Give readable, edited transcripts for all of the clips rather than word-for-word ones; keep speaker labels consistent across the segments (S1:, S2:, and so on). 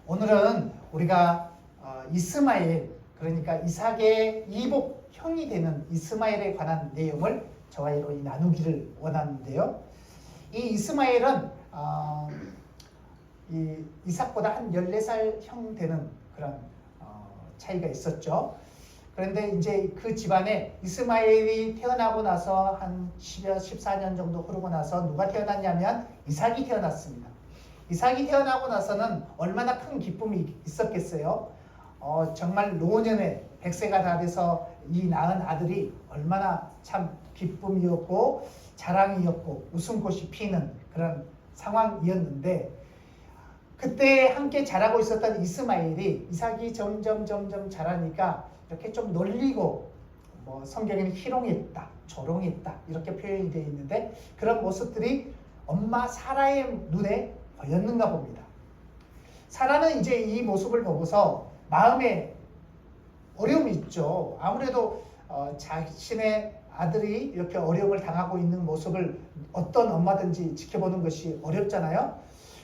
S1: 오늘은 우리가 이스마엘, 그러니까 이삭의 이복 형이 되는 이스마엘에 관한 내용을 저와 여러분이 나누기를 원하는데요. 이 이스마엘은 이 이삭보다 한 14살 형 되는 그런 차이가 있었죠. 그런데 이제 그 집안에 이스마엘이 태어나고 나서 한 10여 14년 정도 흐르고 나서 누가 태어났냐면 이삭이 태어났습니다. 이삭이 태어나고 나서는 얼마나 큰 기쁨이 있었겠어요. 정말 노년에 100세가 다 돼서 이 낳은 아들이 얼마나 참 기쁨이었고 자랑이었고 웃음꽃이 피는 그런 상황이었는데, 그때 함께 자라고 있었던 이스마엘이 이삭이 점점 자라니까 이렇게 좀 놀리고 성경에는 희롱했다, 조롱했다 이렇게 표현이 되어 있는데, 그런 모습들이 엄마 사라의 눈에 보였는가 봅니다. 사라는 이제 이 모습을 보고서 마음에 어려움이 있죠. 아무래도 자신의 아들이 이렇게 어려움을 당하고 있는 모습을 어떤 엄마든지 지켜보는 것이 어렵잖아요.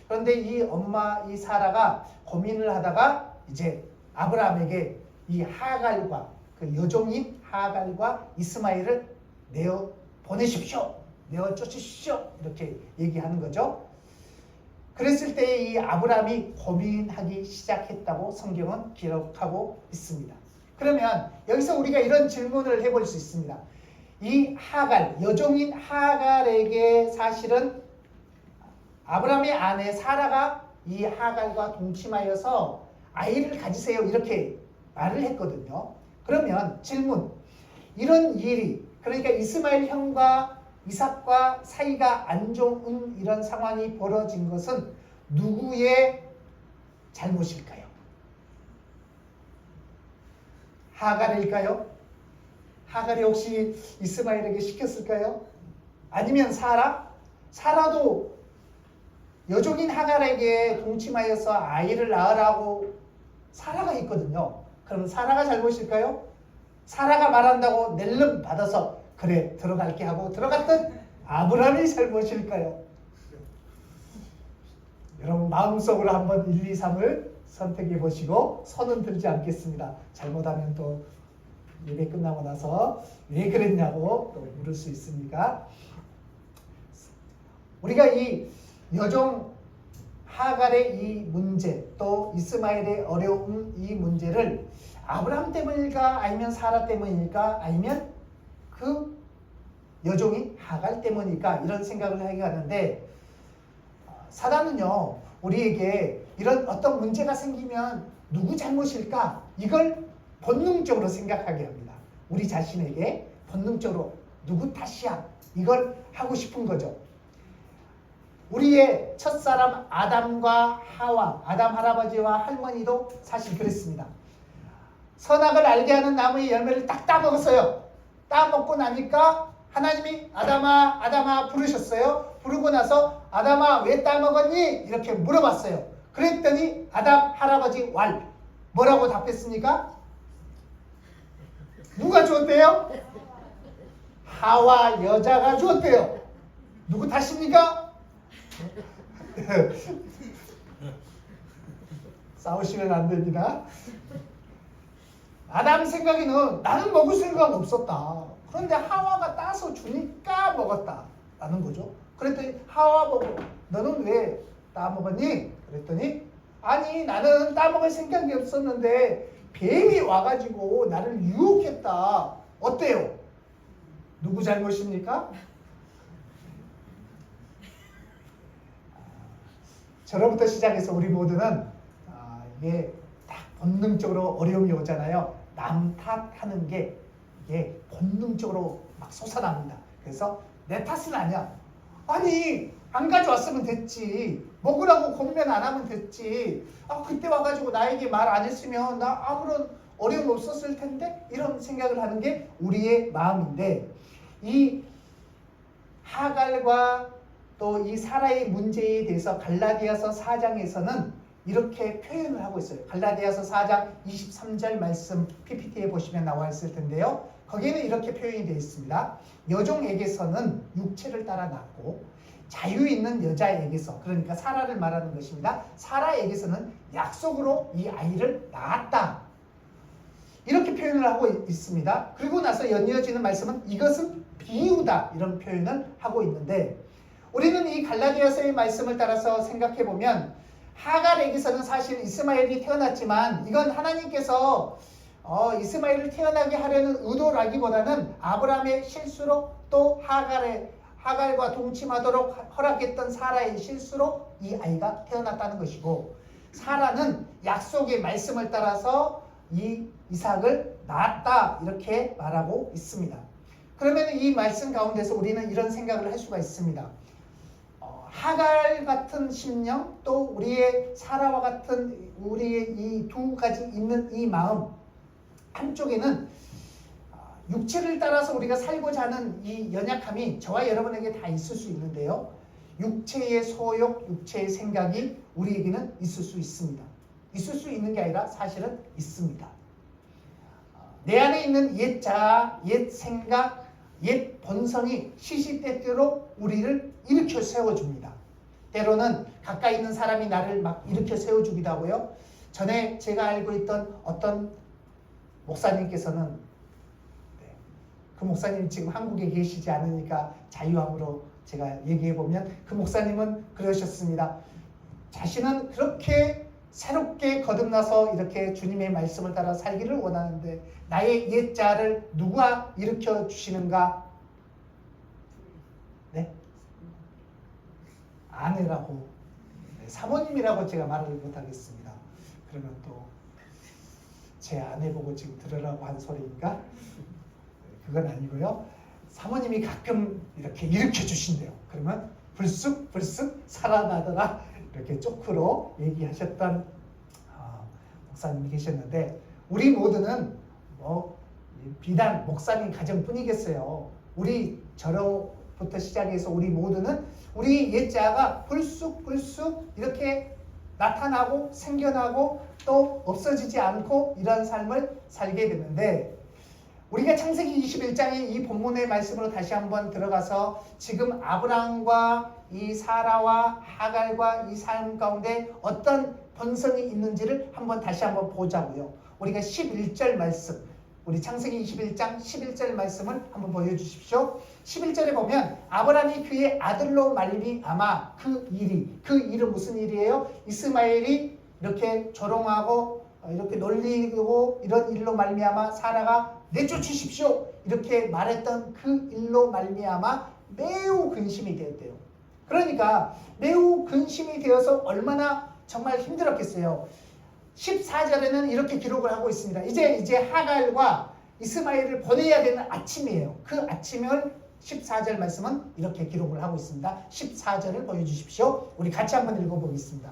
S1: 그런데 이 엄마 이 사라가 고민을 하다가 이제 아브라함에게 이 하갈과 그 여종인 하갈과 이스마엘을 내어 보내십시오, 내어 쫓으십시오 이렇게 얘기하는 거죠. 그랬을 때 이 아브라함이 고민하기 시작했다고 성경은 기록하고 있습니다. 그러면 여기서 우리가 이런 질문을 해볼 수 있습니다. 이 하갈, 여종인 하갈에게 사실은 아브라함의 아내 사라가 이 하갈과 동침하여서 아이를 가지세요 이렇게 말을 했거든요. 그러면 질문, 이런 일이, 그러니까 이스마엘 형과 이삭과 사이가 안 좋은 이런 상황이 벌어진 것은 누구의 잘못일까요? 하갈일까요? 하갈이 혹시 이스마엘에게 시켰을까요? 아니면 사라? 사라도 여종인 하갈에게 동침하여서 아이를 낳으라고 사라가 있거든요. 그럼 사라가 잘못일까요? 사라가 말한다고 낼름 받아서 그래 들어갈게 하고 들어갔던 아브라함이 잘못일까요? 여러분 마음속으로 한번 1, 2, 3을 선택해 보시고 손은 들지 않겠습니다. 잘못하면 또 예배 끝나고 나서 왜 그랬냐고 또 물을 수 있으니까. 우리가 이 여종 하갈의 이 문제, 또 이스마엘의 어려운 이 문제를 아브라함 때문일까, 아니면 사라 때문일까, 아니면 그 여종인 하갈 때문일까, 이런 생각을 하게 하는데, 사단은요 우리에게 이런 어떤 문제가 생기면 누구 잘못일까, 이걸 본능적으로 생각하게 합니다. 우리 자신에게 본능적으로 누구 탓이야, 이걸 하고 싶은 거죠. 우리의 첫사람 아담과 하와, 아담 할아버지와 할머니도 사실 그랬습니다. 선악을 알게 하는 나무의 열매를 딱 따먹었어요. 따먹고 나니까 하나님이 아담아 아담아 부르셨어요. 부르고 나서 아담아 왜 따먹었니? 이렇게 물어봤어요. 그랬더니 아담 할아버지 왈 뭐라고 답했습니까? 누가 주었대요? 하와 여자가 주었대요. 누구 탓입니까? 싸우시면 안 됩니다. 아담 생각에는 나는 먹을 생각 없었다. 그런데 하와가 따서 주니까 먹었다라는 거죠. 그랬더니 하와 보고 너는 왜 따먹었니? 그랬더니 아니 나는 따먹을 생각이 없었는데 뱀이 와가지고 나를 유혹했다. 어때요? 누구 잘못입니까? 저로부터 시작해서 우리 모두는 이게 딱 본능적으로 어려움이 오잖아요. 남 탓하는 게 이게 본능적으로 막 솟아납니다. 그래서 내 탓은 아니야. 아니 안 가져왔으면 됐지. 먹으라고 고민 안 하면 됐지. 그때 와가지고 나에게 말 안 했으면 나 아무런 어려움 없었을 텐데, 이런 생각을 하는 게 우리의 마음인데, 이 하갈과 또 이 사라의 문제에 대해서 갈라디아서 4장에서는 이렇게 표현을 하고 있어요. 갈라디아서 4장 23절 말씀 PPT에 보시면 나와 있을 텐데요. 거기에는 이렇게 표현이 되어 있습니다. 여종에게서는 육체를 따라 낳고 자유 있는 여자에게서, 그러니까 사라를 말하는 것입니다. 사라에게서는 약속으로 이 아이를 낳았다. 이렇게 표현을 하고 있습니다. 그리고 나서 연이어지는 말씀은 이것은 비유다, 이런 표현을 하고 있는데, 우리는 이 갈라디아서의 말씀을 따라서 생각해 보면 하갈에게서는 사실 이스마엘이 태어났지만 이건 하나님께서 이스마엘을 태어나게 하려는 의도라기보다는 아브라함의 실수로 또 하갈과 동침하도록 허락했던 사라의 실수로 이 아이가 태어났다는 것이고, 사라는 약속의 말씀을 따라서 이 이삭을 낳았다, 이렇게 말하고 있습니다. 그러면 이 말씀 가운데서 우리는 이런 생각을 할 수가 있습니다. 하갈 같은 심령, 또 우리의 사라와 같은 우리의 이 두 가지 있는 이 마음, 한쪽에는 육체를 따라서 우리가 살고자 하는 이 연약함이 저와 여러분에게 다 있을 수 있는데요, 육체의 소욕, 육체의 생각이 우리에게는 있을 수 있습니다. 있을 수 있는 게 아니라 사실은 있습니다. 내 안에 있는 옛 자아, 옛 생각, 옛 본성이 시시때때로 우리를 일으켜 세워줍니다. 때로는 가까이 있는 사람이 나를 막 일으켜 세워주기도 하고요. 전에 제가 알고 있던 어떤 목사님께서는, 그 목사님 지금 한국에 계시지 않으니까 자유함으로 제가 얘기해보면, 그 목사님은 그러셨습니다. 자신은 그렇게 새롭게 거듭나서 이렇게 주님의 말씀을 따라 살기를 원하는데 나의 옛 자아를 누가 일으켜 주시는가? 네? 아내라고, 사모님이라고 제가 말을 못하겠습니다. 그러면 또 제 아내 보고 지금 들으라고 한 소리인가? 그건 아니고요. 사모님이 가끔 이렇게 일으켜 주신대요. 그러면 불쑥 살아나더라, 이렇게 쪼크로 얘기하셨던 목사님이 계셨는데, 우리 모두는 비단 목사님 가정뿐이겠어요. 우리 저로부터 시작해서 우리 모두는 우리 옛자가 불쑥 이렇게 나타나고 생겨나고 또 없어지지 않고 이런 삶을 살게 되는데, 우리가 창세기 21장의 이 본문의 말씀으로 다시 한번 들어가서 지금 아브라함과 이 사라와 하갈과 이 삶 가운데 어떤 본성이 있는지를 다시 한번 보자고요. 우리가 11절 말씀, 우리 창세기 21장 11절 말씀을 한번 보여주십시오. 11절에 보면 아브라함이 그의 아들로 말미암아 그 일은 무슨 일이에요? 이스마엘이 이렇게 조롱하고 이렇게 놀리고 이런 일로 말미암아 사라가 내쫓으십시오 이렇게 말했던 그 일로 말미암아 매우 근심이 되었대요. 그러니까 매우 근심이 되어서 얼마나 정말 힘들었겠어요. 14절에는 이렇게 기록을 하고 있습니다. 이제 하갈과 이스마엘을 보내야 되는 아침이에요. 그 아침을 14절 말씀은 이렇게 기록을 하고 있습니다. 14절을 보여주십시오. 우리 같이 한번 읽어보겠습니다.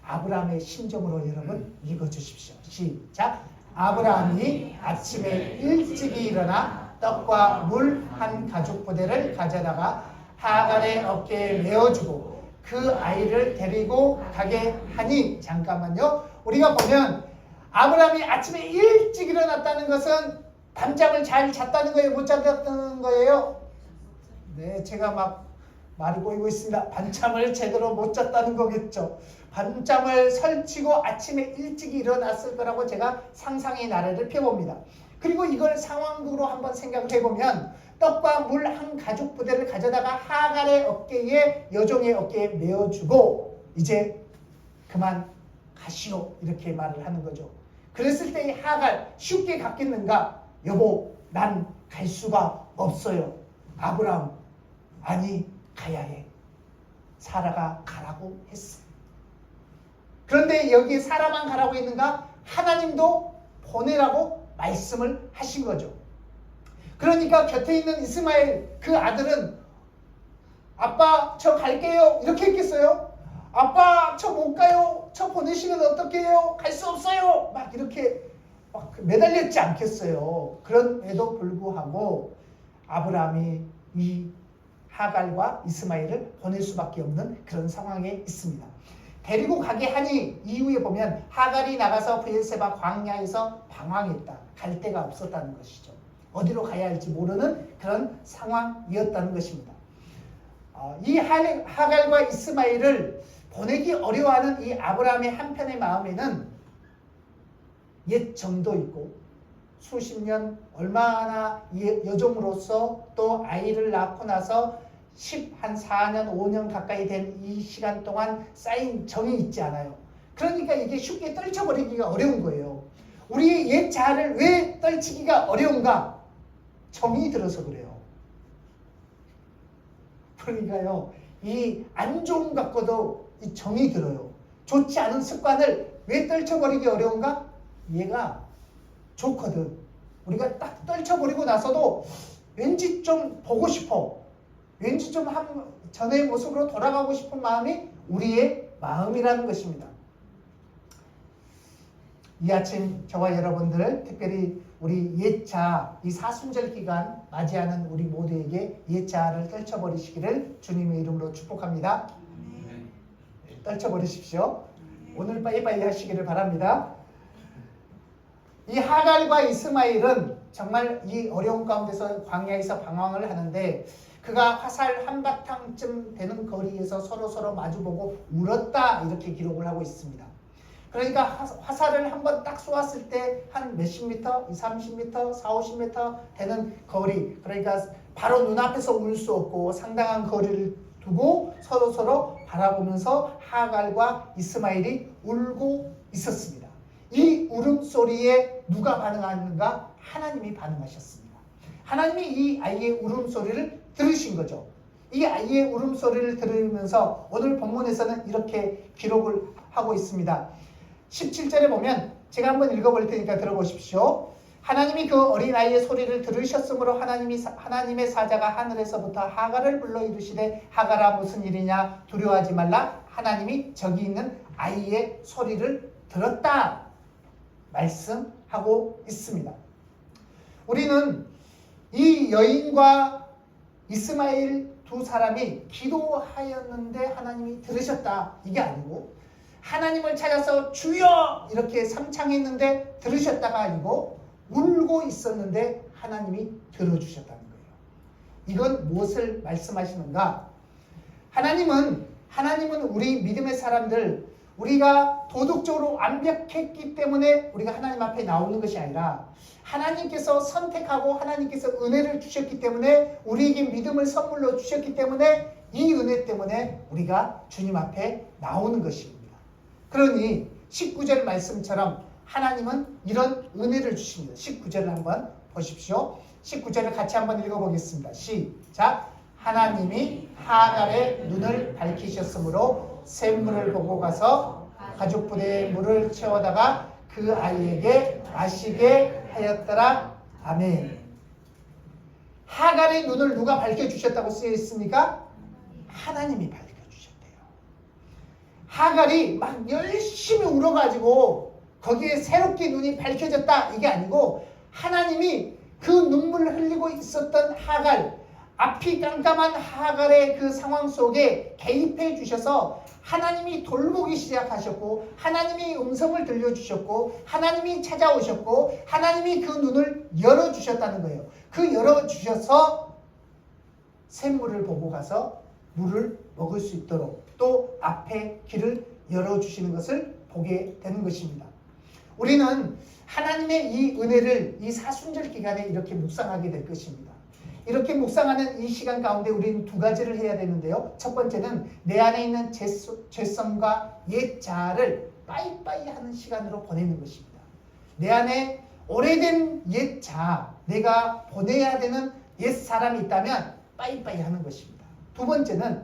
S1: 아브라함의 심정으로 여러분 읽어주십시오. 시작. 아브라함이 아침에 일찍이 일어나 떡과 물 한 가죽 부대를 가져다가 하갈의 어깨에 메어주고 그 아이를 데리고 가게 하니, 잠깐만요. 우리가 보면 아브라함이 아침에 일찍 일어났다는 것은 밤잠을 잘 잤다는 거예요? 못 잤다는 거예요? 네, 제가 막 말이 꼬이고 있습니다. 밤잠을 제대로 못 잤다는 거겠죠. 밤잠을 설치고 아침에 일찍 일어났을 거라고 제가 상상의 나래를 펴봅니다. 그리고 이걸 상황으로 한번 생각을 해보면 떡과 물 한 가죽 부대를 가져다가 하갈의 어깨에, 여종의 어깨에 메어주고 이제 그만 가시오 이렇게 말을 하는 거죠. 그랬을 때 하갈 쉽게 갔겠는가? 여보, 난 갈 수가 없어요. 아브라함, 아니 가야 해. 사라가 가라고 했어. 그런데 여기에 사라만 가라고 했는가? 하나님도 보내라고 말씀을 하신 거죠. 그러니까 곁에 있는 이스마엘 그 아들은 아빠 저 갈게요 이렇게 했겠어요? 아빠 저 못 가요. 저 보내시면 어떻게 해요? 갈 수 없어요. 막 이렇게 막 매달렸지 않겠어요. 그럼에도 불구하고 아브라함이 이 하갈과 이스마엘을 보낼 수밖에 없는 그런 상황에 있습니다. 데리고 가게 하니 이후에 보면 하갈이 나가서 브엘세바 광야에서 방황했다. 갈 데가 없었다는 것이죠. 어디로 가야 할지 모르는 그런 상황이었다는 것입니다. 이 하갈과 이스마엘을 보내기 어려워하는 이 아브라함의 한편의 마음에는 옛 정도 있고 수십 년 얼마나 여종으로서 또 아이를 낳고 나서 한 4년 5년 가까이 된 이 시간 동안 쌓인 정이 있지 않아요. 그러니까 이게 쉽게 떨쳐버리기가 어려운 거예요. 우리의 옛 자아를 왜 떨치기가 어려운가? 정이 들어서 그래요. 그러니까요, 이 안 좋은 것 같고도 이 정이 들어요. 좋지 않은 습관을 왜 떨쳐버리기 어려운가? 얘가 좋거든. 우리가 딱 떨쳐버리고 나서도 왠지 좀 보고 싶어. 왠지 좀 전의 모습으로 돌아가고 싶은 마음이 우리의 마음이라는 것입니다. 이 아침 저와 여러분들, 특별히 우리 옛자, 이 사순절 기간 맞이하는 우리 모두에게 옛자를 떨쳐버리시기를 주님의 이름으로 축복합니다. 떨쳐버리십시오. 오늘 빠이빠이 하시기를 바랍니다. 이 하갈과 이스마엘은 정말 이 어려운 가운데서 광야에서 방황을 하는데 그가 화살 한바탕쯤 되는 거리에서 서로 마주보고 울었다 이렇게 기록을 하고 있습니다. 그러니까 화살을 한번 딱 쏘았을 때 한 몇십 미터, 30미터, 40~50미터 되는 거리, 그러니까 바로 눈앞에서 울 수 없고 상당한 거리를 두고 서로 바라보면서 하갈과 이스마엘이 울고 있었습니다. 이 울음소리에 누가 반응하는가? 하나님이 반응하셨습니다. 하나님이 이 아이의 울음소리를 들으신 거죠. 이 아이의 울음소리를 들으면서 오늘 본문에서는 이렇게 기록을 하고 있습니다. 17절에 보면 제가 한번 읽어볼 테니까 들어보십시오. 하나님이 그 어린아이의 소리를 들으셨으므로 하나님의 사자가 하늘에서부터 하갈을 불러 이르시되 하갈아 무슨 일이냐 두려워하지 말라 하나님이 저기 있는 아이의 소리를 들었다 말씀하고 있습니다. 우리는 이 여인과 이스마엘 두 사람이 기도하였는데 하나님이 들으셨다 이게 아니고 하나님을 찾아서 주여 이렇게 삼창했는데 들으셨다가 아니고 울고 있었는데 하나님이 들어주셨다는 거예요. 이건 무엇을 말씀하시는가? 하나님은 우리 믿음의 사람들 우리가 도덕적으로 완벽했기 때문에 우리가 하나님 앞에 나오는 것이 아니라 하나님께서 선택하고 하나님께서 은혜를 주셨기 때문에 우리에게 믿음을 선물로 주셨기 때문에 이 은혜 때문에 우리가 주님 앞에 나오는 것입니다. 그러니 19절 말씀처럼 하나님은 이런 은혜를 주십니다. 19절을 한번 보십시오. 19절을 같이 한번 읽어보겠습니다. 시작. 하나님이 하갈의 눈을 밝히셨으므로 샘물을 보고 가서 가죽 부대에 물을 채워다가 그 아이에게 마시게 하였더라. 아멘. 하갈의 눈을 누가 밝혀주셨다고 쓰여 있습니까? 하나님이 밝혀주셨대요. 하갈이 막 열심히 울어가지고 거기에 새롭게 눈이 밝혀졌다 이게 아니고 하나님이 그 눈물을 흘리고 있었던 하갈, 앞이 깜깜한 하갈의 그 상황 속에 개입해 주셔서 하나님이 돌보기 시작하셨고 하나님이 음성을 들려주셨고 하나님이 찾아오셨고 하나님이 그 눈을 열어주셨다는 거예요. 그 열어주셔서 샘물을 보고 가서 물을 먹을 수 있도록 또 앞에 길을 열어주시는 것을 보게 되는 것입니다. 우리는 하나님의 이 은혜를 이 사순절 기간에 이렇게 묵상하게 될 것입니다. 이렇게 묵상하는 이 시간 가운데 우리는 두 가지를 해야 되는데요. 첫 번째는 내 안에 있는 죄성과 옛 자아를 빠이빠이 하는 시간으로 보내는 것입니다. 내 안에 오래된 옛 자아, 내가 보내야 되는 옛 사람이 있다면 빠이빠이 하는 것입니다. 두 번째는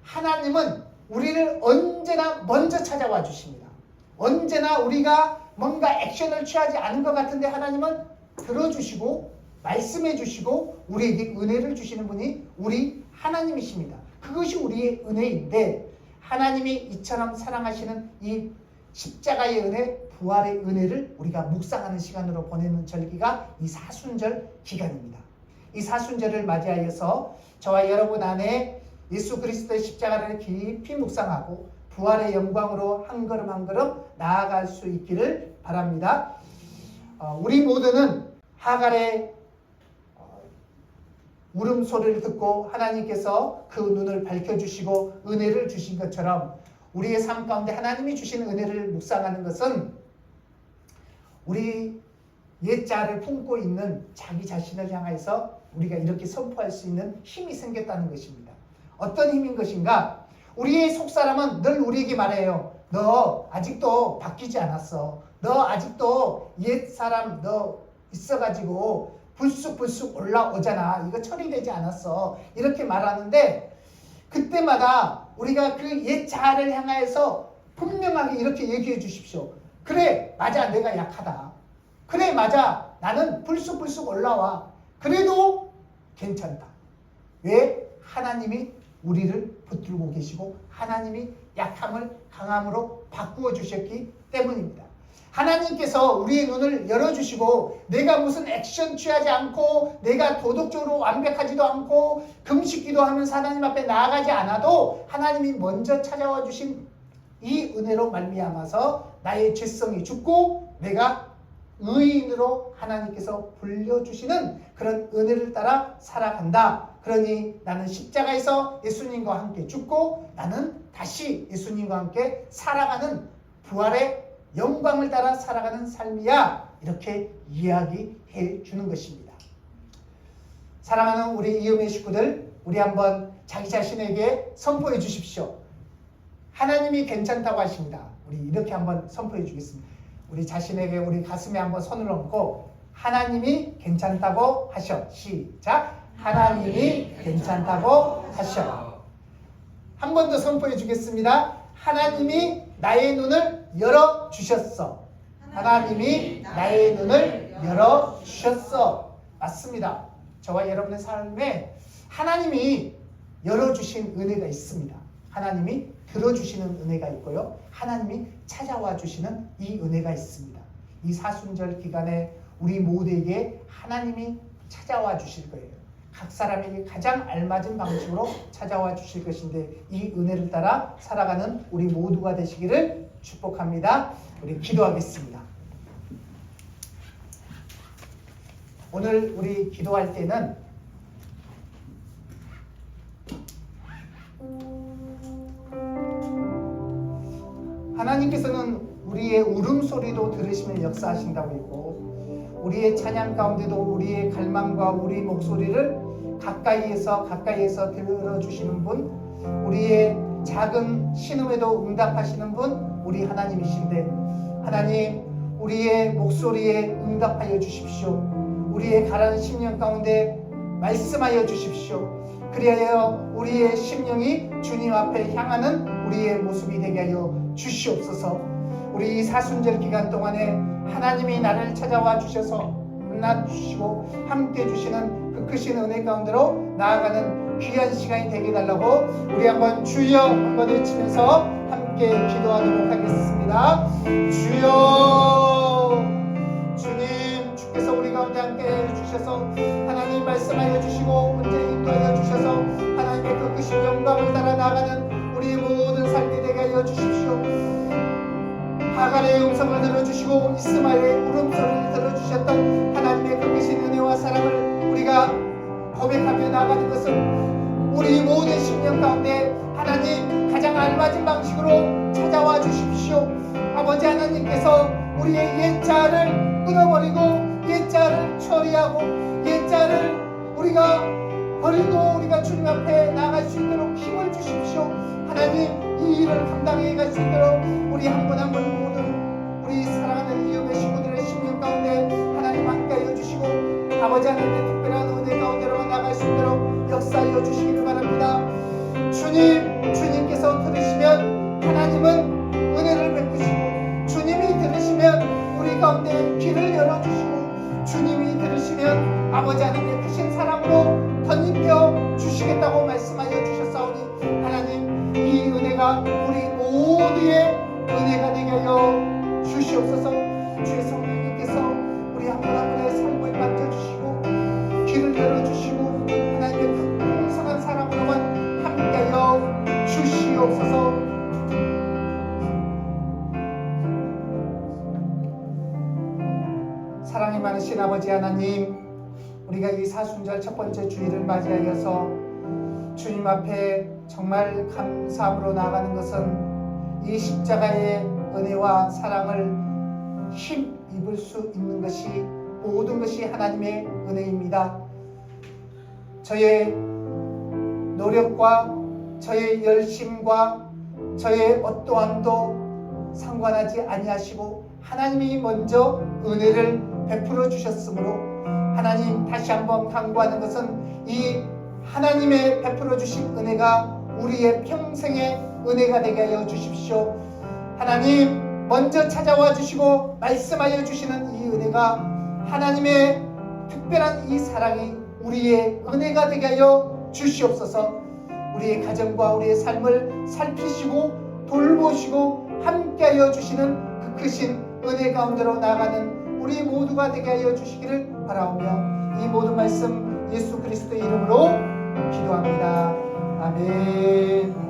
S1: 하나님은 우리를 언제나 먼저 찾아와 주십니다. 언제나 우리가 뭔가 액션을 취하지 않은 것 같은데 하나님은 들어주시고 말씀해 주시고 우리에게 은혜를 주시는 분이 우리 하나님이십니다. 그것이 우리의 은혜인데 하나님이 이처럼 사랑하시는 이 십자가의 은혜, 부활의 은혜를 우리가 묵상하는 시간으로 보내는 절기가 이 사순절 기간입니다. 이 사순절을 맞이하여서 저와 여러분 안에 예수 그리스도의 십자가를 깊이 묵상하고 부활의 영광으로 한 걸음 한 걸음 나아갈 수 있기를 바랍니다. 우리 모두는 하갈의 울음소리를 듣고 하나님께서 그 눈을 밝혀주시고 은혜를 주신 것처럼 우리의 삶 가운데 하나님이 주신 은혜를 묵상하는 것은 우리 옛자를 품고 있는 자기 자신을 향해서 우리가 이렇게 선포할 수 있는 힘이 생겼다는 것입니다. 어떤 힘인 것인가? 우리의 속사람은 늘 우리에게 말해요. 너 아직도 바뀌지 않았어. 너 아직도 옛사람 너 있어가지고 불쑥불쑥 올라오잖아. 이거 처리되지 않았어. 이렇게 말하는데 그때마다 우리가 그 옛자를 향해서 분명하게 이렇게 얘기해 주십시오. 그래, 맞아. 내가 약하다. 그래, 맞아. 나는 불쑥불쑥 올라와. 그래도 괜찮다. 왜? 하나님이 우리를 붙들고 계시고 하나님이 약함을 강함으로 바꾸어 주셨기 때문입니다. 하나님께서 우리의 눈을 열어주시고 내가 무슨 액션 취하지 않고 내가 도덕적으로 완벽하지도 않고 금식기도 하면서 하나님 앞에 나아가지 않아도 하나님이 먼저 찾아와 주신 이 은혜로 말미암아서 나의 죄성이 죽고 내가 의인으로 하나님께서 불려주시는 그런 은혜를 따라 살아간다. 그러니 나는 십자가에서 예수님과 함께 죽고 나는 다시 예수님과 함께 살아가는 부활의 영광을 따라 살아가는 삶이야. 이렇게 이야기해 주는 것입니다. 사랑하는 우리 이음의 식구들, 우리 한번 자기 자신에게 선포해 주십시오. 하나님이 괜찮다고 하십니다. 우리 이렇게 한번 선포해 주겠습니다. 우리 자신에게 우리 가슴에 한번 손을 얹고 하나님이 괜찮다고 하셔. 시작. 하나님이 괜찮다고 하셔. 한 번 더 선포해 주겠습니다. 하나님이 나의 눈을 열어주셨어. 하나님이 나의 눈을 열어주셨어. 맞습니다. 저와 여러분의 삶에 하나님이 열어주신 은혜가 있습니다. 하나님이 들어주시는 은혜가 있고요. 하나님이 찾아와 주시는 이 은혜가 있습니다. 이 사순절 기간에 우리 모두에게 하나님이 찾아와 주실 거예요. 각 사람에게 가장 알맞은 방식으로 찾아와 주실 것인데 이 은혜를 따라 살아가는 우리 모두가 되시기를 축복합니다. 우리 기도하겠습니다. 오늘 우리 기도할 때는 하나님께서는 우리의 울음소리도 들으시며 역사하신다고 했고 우리의 찬양 가운데도 우리의 갈망과 우리 목소리를 가까이에서 들어주시는 분, 우리의 작은 신음에도 응답하시는 분, 우리 하나님이신데 하나님 우리의 목소리에 응답하여 주십시오. 우리의 가라앉은 심령 가운데 말씀하여 주십시오. 그리하여 우리의 심령이 주님 앞에 향하는 우리의 모습이 되게 하여 주시옵소서. 우리 이 사순절 기간 동안에 하나님이 나를 찾아와 주셔서 만나주시고 함께 해주시는 그 크신 은혜 가운데로 나아가는 귀한 시간이 되게 해달라고 우리 한번 주여 한번 외치면서 함께 기도하도록 하겠습니다. 주여, 주님 주께서 우리 가운데 함께 해주셔서 하나님 말씀하여 주시고 언제 인도하여 주셔서 하나님의 그 크신 영광을 따라 나아가는 우리 모든 삶이 되게 하여 주십시오. 하갈의 음성을 들어주시고 이스마엘의 울음소리를 들어주셨던 하나님의 그 크신 은혜와 사랑을 우리가 고백하며 나아가는 것은 우리 모든 심령 가운데 하나님 가장 알맞은 방식으로 찾아와 주십시오. 아버지 하나님께서 우리의 옛자를 끊어버리고 옛자를 처리하고 옛자를 우리가 버리고 우리가 주님 앞에 나아갈 수 있도록 힘을 주십시오. 하나님 이 일을 감당해 갈 수 있도록 우리 한 분 한 분 모든 우리 사랑하는 이음의 식구들의 심령 가운데 하나님 함께하여 주시고 아버지 하나님의 특별한 은혜 가운데로 나갈 수 있도록 역사하여 주시기를 바랍니다. 주님께서 들으시면 하나님은 은혜를 베푸시고 주님이 들으시면 우리 가운데 길을 열어주시고 주님이 들으시면 아버지 하나님의 크신 사랑으로 덧입혀 주시겠다고 말씀하여 주셨사오니 하나님 이 은혜가 우리 모두의 은혜가 되게 하여 주시옵소서. 주의 성령님께서 우리 한 분 한 분의 삶을 만져주시고 길을 열어주시고 하나님의 그 풍성한 사랑으로만 함께하여 주시옵소서. 사랑이 많으신 아버지 하나님, 우리가 이 사순절 첫 번째 주일을 맞이하여서 주님 앞에 정말 감사함으로 나아가는 것은 이 십자가의 은혜와 사랑을 힘입을 수 있는 것이 모든 것이 하나님의 은혜입니다. 저의 노력과 저의 열심과 저의 어떠함도 상관하지 아니하시고 하나님이 먼저 은혜를 베풀어 주셨으므로 하나님 다시 한번 강구하는 것은 이 하나님의 베풀어 주신 은혜가 우리의 평생의 은혜가 되게 하여 주십시오. 하나님 먼저 찾아와 주시고 말씀하여 주시는 이 은혜가 하나님의 특별한 이 사랑이 우리의 은혜가 되게 하여 주시옵소서. 우리의 가정과 우리의 삶을 살피시고 돌보시고 함께하여 주시는 그 크신 은혜 가운데로 나아가는 우리 모두가 되게 하여 주시기를 바라오며 이 모든 말씀 예수 그리스도의 이름으로 기도합니다. 아멘.